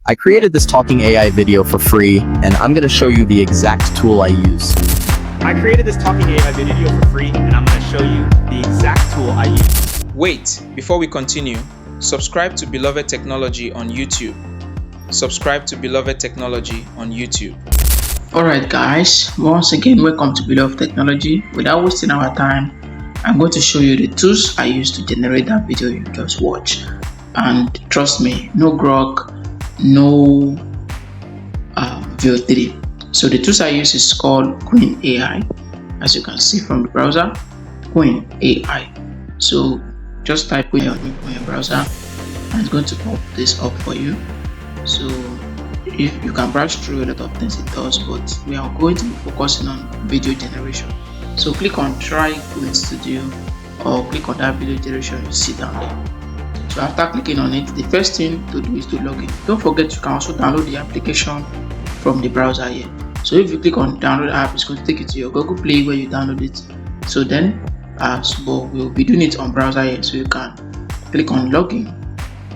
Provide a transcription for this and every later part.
I created this talking AI video for free, and I'm going to show you the exact tool I use. I created this talking AI video for free, and I'm going to show you the exact tool I use. Wait, before we continue, subscribe to Beloved Technology on YouTube. Subscribe to Beloved Technology on YouTube. Alright guys, once again welcome to Beloved Technology. Without wasting our time, I'm going to show you the tools I use to generate that video you just watched. And trust me, no grok, no VO3. So the tools I use is called Queen AI, as you can see from the browser, Queen AI. So just type Queen in your browser and it's going to pop this up for you. So if you can browse through a lot of things it does, but we are going to be focusing on video generation. So click on try Queen Studio or click on that video generation you see down there. So after clicking on it, the first thing to do is to log in. Don't forget you can also download the application from the browser here. So if you click on download app, it's going to take you to your Google Play where you download it. So then we'll be doing it on browser here, so you can click on login.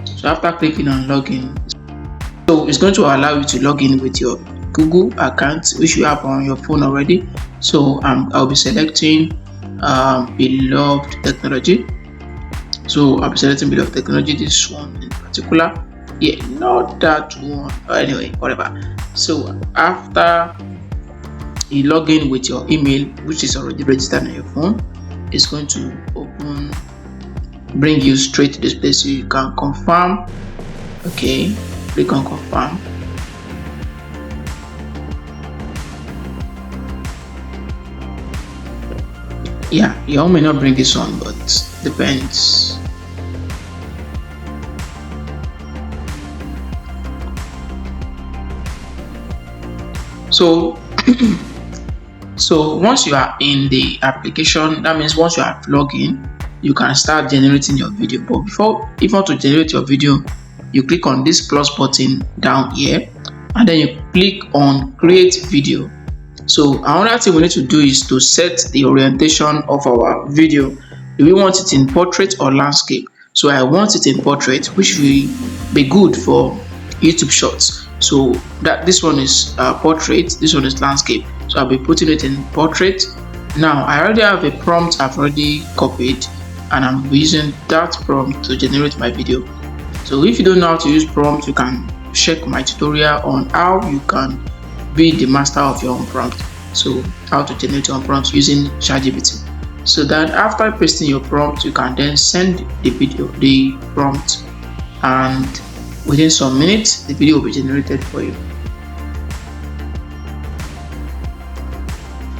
So after clicking on login, so it's going to allow you to log in with your Google account which you have on your phone already. So I'll be selecting Beloved Technology. So I'll be selecting Beloved Technology, this one in particular. Yeah, not that one. Anyway, whatever. So after you log in with your email, which is already registered on your phone, it's going to bring you straight to this place so you can confirm. Okay, click on confirm. Yeah, you all may not bring this on, but depends. So so once you are in the application, that means once you have logged in, you can start generating your video. But before, if you want to generate your video, you click on this plus button down here and then you click on create video. So another thing we need to do is to set the orientation of our video. Do we want it in portrait or landscape? So I want it in portrait, which will be good for YouTube shorts. So that this one is portrait, this one is landscape. So I'll be putting it in portrait. Now I already have a prompt I've already copied and I'm using that prompt to generate my video. So if you don't know how to use prompt, you can check my tutorial on how you can be the master of your own prompt. So how to generate your own prompt using ChatGPT. So that after pasting your prompt, you can then send the prompt, and within some minutes the video will be generated for you.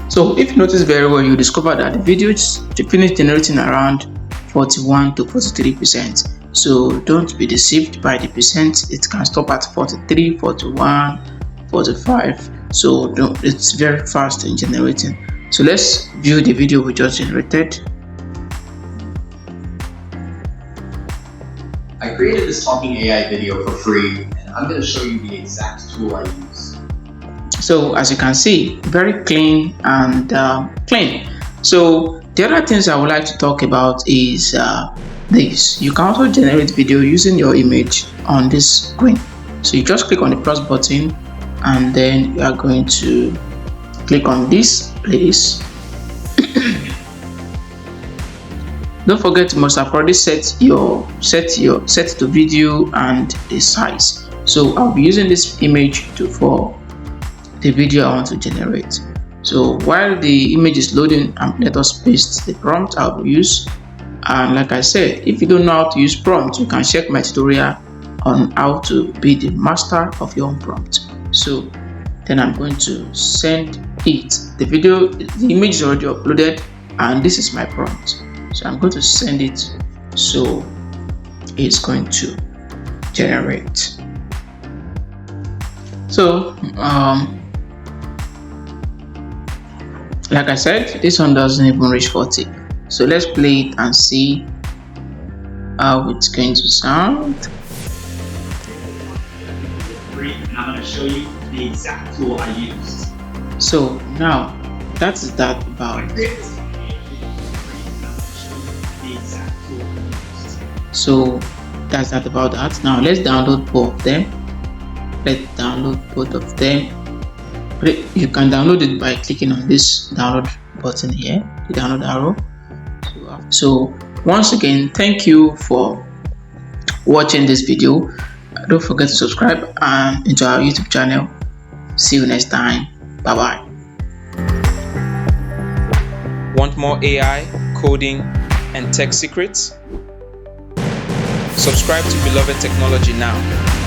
So if you notice very well, you discover that the video is finished generating around 41 to 43%. So don't be deceived by the percent. It can stop at 43, 41, 45. So it's very fast in generating. So let's view the video we just generated. I created this talking AI video for free, and I'm going to show you the exact tool I use. So as you can see, very clean and clean. So the other things I would like to talk about is this. You can also generate video using your image on this screen. So you just click on the plus button and then you are going to click on this place. Don't forget, you must have already set the video and the size. So I'll be using this image for the video I want to generate. So while the image is loading, let us paste the prompt I will use. And like I said, if you don't know how to use prompt, you can check my tutorial on how to be the master of your own prompt. So then I'm going to send it. The image is already uploaded and this is my prompt. So I'm going to send it, so it's going to generate. So like I said, this one doesn't even reach 40. So let's play it and see how it's going to sound. And I'm going to show you the exact tool I used. So now that's that about it. So that's that about that. Now let's download both of them. let's download both of them. You can download it by clicking on this download button here, the download arrow. So once again, thank you for watching this video. Don't forget to subscribe into our YouTube channel. See you next time. Bye bye. Want more AI, coding, and tech secrets? Subscribe to Beloved Technology now.